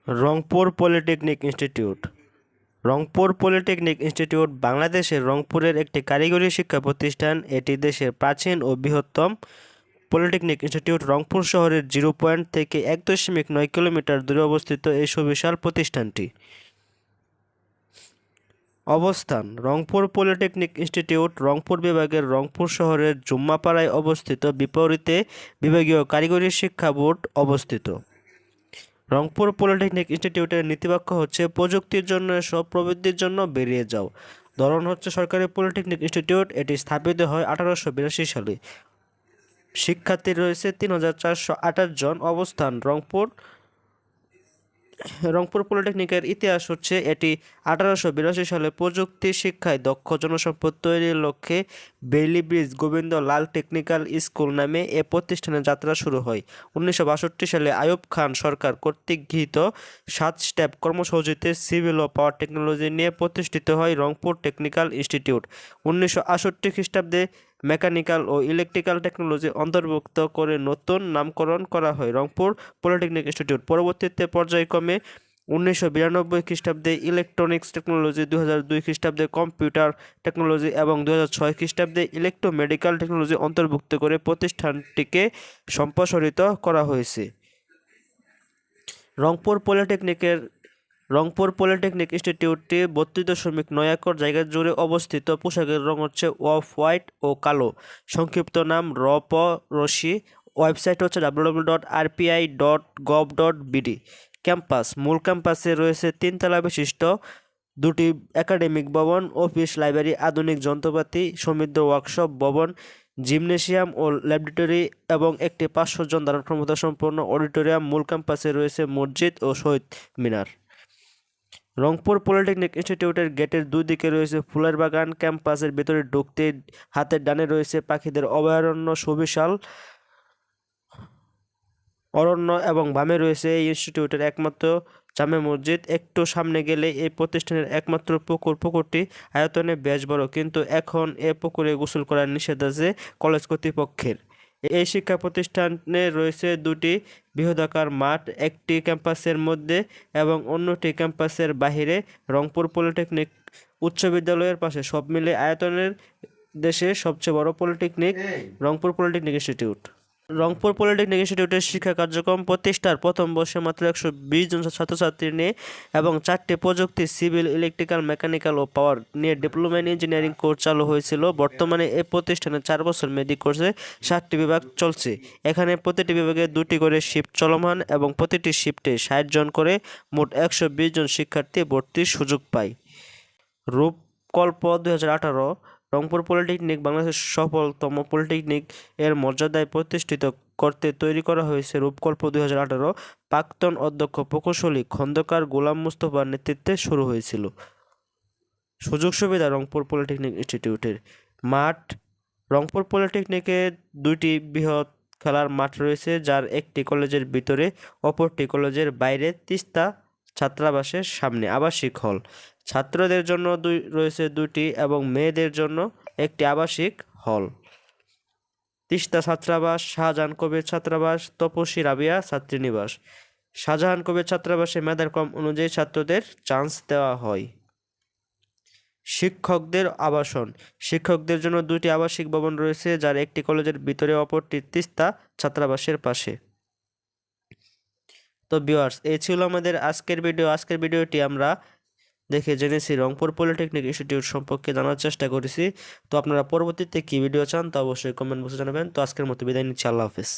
Rangpur polytechnic institute. Rangpur polytechnic institute বাংলাদেশের রংপুরের একটি কারিগরি শিক্ষা প্রতিষ্ঠান। এটি দেশের প্রাচীন ও বৃহত্তম পলিটেকনিক ইনস্টিটিউট। রংপুর শহরের 0 পয়েন্ট থেকে 1.9 কিলোমিটার দূরে অবস্থিত এই সুবিশাল প্রতিষ্ঠানটি। অবস্থান: রংপুর পলিটেকনিক ইনস্টিটিউট রংপুর বিভাগের রংপুর শহরের জুম্মাপাড়ায় অবস্থিত। বিপরীতে বিভাগীয় কারিগরি শিক্ষা বোর্ড অবস্থিত। রংপুর পলিটেকনিক ইনস্টিটিউটের নীতিবাক্য হচ্ছে প্রযুক্তির জন্য এসো, প্রবৃদ্ধির জন্য বেরিয়ে যাও। ধরন হচ্ছে সরকারি পলিটেকনিক ইনস্টিটিউট। এটি স্থাপিত হয় 1882 সালে। শিক্ষার্থী রয়েছে 3428 জন। অবস্থান: রংপুর পলিটেকনিকের ইতিহাস হচ্ছে এটি 1882 সালে প্রযুক্তি শিক্ষায় দক্ষ জনসম্পদ তৈরির লক্ষ্যে বেইলি ব্রিজ গোবিন্দ লাল টেকনিক্যাল স্কুল নামে এ প্রতিষ্ঠানের যাত্রা শুরু হয়। 1962 সালে আইয়ুব খান সরকার কর্তৃক গৃহীত 7 স্টেপ কর্মসূচিতে সিভিল ও পাওয়ার টেকনোলজি নিয়ে প্রতিষ্ঠিত হয় রংপুর টেকনিক্যাল ইনস্টিটিউট। 1968 খ্রিস্টাব্দে মেকানিক্যাল ও ইলেকট্রিক্যাল টেকনোলজি অন্তর্ভুক্ত করে নতুন নামকরণ করা হয় রংপুর পলিটেকনিক ইনস্টিটিউট। পরবর্তীতে পর্যায়ক্রমে 1992 খ্রিস্টাব্দে ইলেকট্রনিক্স টেকনোলজি, 2002 খ্রিস্টাব্দে কম্পিউটার টেকনোলজি এবং 2006 খ্রিস্টাব্দে ইলেকট্রোমেডিক্যাল টেকনোলজি অন্তর্ভুক্ত করে প্রতিষ্ঠানটিকে সম্প্রসারিত করা হয়েছে। রংপুর পলিটেকনিক ইনস্টিটিউটটি 32.9 একর জায়গা জুড়ে অবস্থিত। পোশাকের রং হচ্ছে অফ হোয়াইট ও কালো। সংক্ষিপ্ত নাম রপরশি। ওয়েবসাইট হচ্ছে www.rpi.gov.bd। ক্যাম্পাস: মূল ক্যাম্পাসে রয়েছে 3 তলা বিশিষ্ট 2টি একাডেমিক ভবন, অফিস, লাইব্রেরি, আধুনিক যন্ত্রপাতি সমৃদ্ধ ওয়ার্কশপ ভবন, জিমনেশিয়াম ও ল্যাবরেটরি এবং একটি 500 জন ধারণ ক্ষমতা সম্পন্ন অডিটোরিয়াম। মূল ক্যাম্পাসে রয়েছে মসজিদ ও শহীদ মিনার। রংপুর পলিটেকনিক ইনস্টিটিউটের গেটের দুই দিকে রয়েছে ফুলের বাগান। ক্যাম্পাসের ভেতরে ঢুকতে হাতের ডানে রয়েছে পাখিদের অভয়ারণ্য, সুবিশাল অরণ্য এবং বামে রয়েছে এই ইনস্টিটিউটের একমাত্র জামে মসজিদ। একটু সামনে গেলে এই প্রতিষ্ঠানের একমাত্র পুকুর। পুকুরটি আয়তনে বেশ বড়, কিন্তু এখন এ পুকুরে গোসল করার নিষেধ আছে কলেজ কর্তৃপক্ষের। এই শিক্ষা প্রতিষ্ঠানে রয়েছে 2টি বৃহদাকার মাঠ, একটি ক্যাম্পাসের মধ্যে এবং অন্যটি ক্যাম্পাসের বাহিরে। রংপুর পলিটেকনিক উচ্চ বিদ্যালয়ের পাশে। সব মিলে আয়তনের দেশের সবচেয়ে বড় polytechnic Rangpur polytechnic institute. Rangpur polytechnic ইনস্টিটিউটের শিক্ষা কার্যক্রম: প্রতিষ্ঠার প্রথম বর্ষে মাত্র 120 জন ছাত্রছাত্রী নিয়ে এবং 4টি প্রযুক্তি, সিভিল, ইলেকট্রিক্যাল, মেকানিক্যাল ও পাওয়ার নিয়ে ডিপ্লোমা ইন ইঞ্জিনিয়ারিং কোর্স চালু হয়েছিল। বর্তমানে এই প্রতিষ্ঠানে 4 বছর মেয়াদী কোর্সে 7টি বিভাগ চলছে। এখানে প্রতিটি বিভাগে 2টি করে শিফট চলমান এবং প্রতিটি শিফটে 60 জন করে মোট 120 জন শিক্ষার্থী ভর্তির সুযোগ পায়। রূপকল্প 2018: রংপুর পলিটেকনিক বাংলাদেশের সফলতম পলিটেকনিক এর মর্যাদায় প্রতিষ্ঠিত করতে তৈরি করা হয়েছে রূপকল্প 2018। প্রাক্তন অধ্যক্ষ প্রকৌশলী খন্দকার গোলাম মুস্তফার নেতৃত্বে শুরু হয়েছিল। সুযোগ সুবিধা রংপুর পলিটেকনিক ইনস্টিটিউটের: মাঠ: রংপুর পলিটেকনিকে 2টি বৃহৎ খেলার মাঠ রয়েছে, যার একটি কলেজের ভিতরে, অপরটি কলেজের বাইরে তিস্তা ছাত্রাবাসের সামনে। আবাসিক হল: ছাত্রদের জন্য রয়েছে 2টি এবং মেয়েদের জন্য একটি আবাসিক হল। তিস্তা ছাত্রাবাস, শাহজাহান কবির ছাত্রাবাস, তপসী রাবিয়া ছাত্রীনিবাস। শাহজাহান কবির ছাত্রাবাসে মেধার ক্রম অনুযায়ী ছাত্রদের চান্স দেওয়া হয়। শিক্ষকদের আবাসন: শিক্ষকদের জন্য 2টি আবাসিক ভবন রয়েছে, যার একটি কলেজের ভিতরে, অপরটি তিস্তা ছাত্রাবাসের পাশে। তো ভিউয়ার্স, এই ছিল আমাদের আজকের ভিডিও। আজকের ভিডিওটি আমরা দেখে জেনেছি রংপুর পলিটেকনিক ইনস্টিটিউট সম্পর্কে জানার চেষ্টা করেছি। তো আপনারা পরবর্তীতে কি ভিডিও চান তা অবশ্যই কমেন্ট বক্সে জানাবেন। তো আজকের মতো বিদায় নিচ্ছি। আল্লাহ হাফেজ।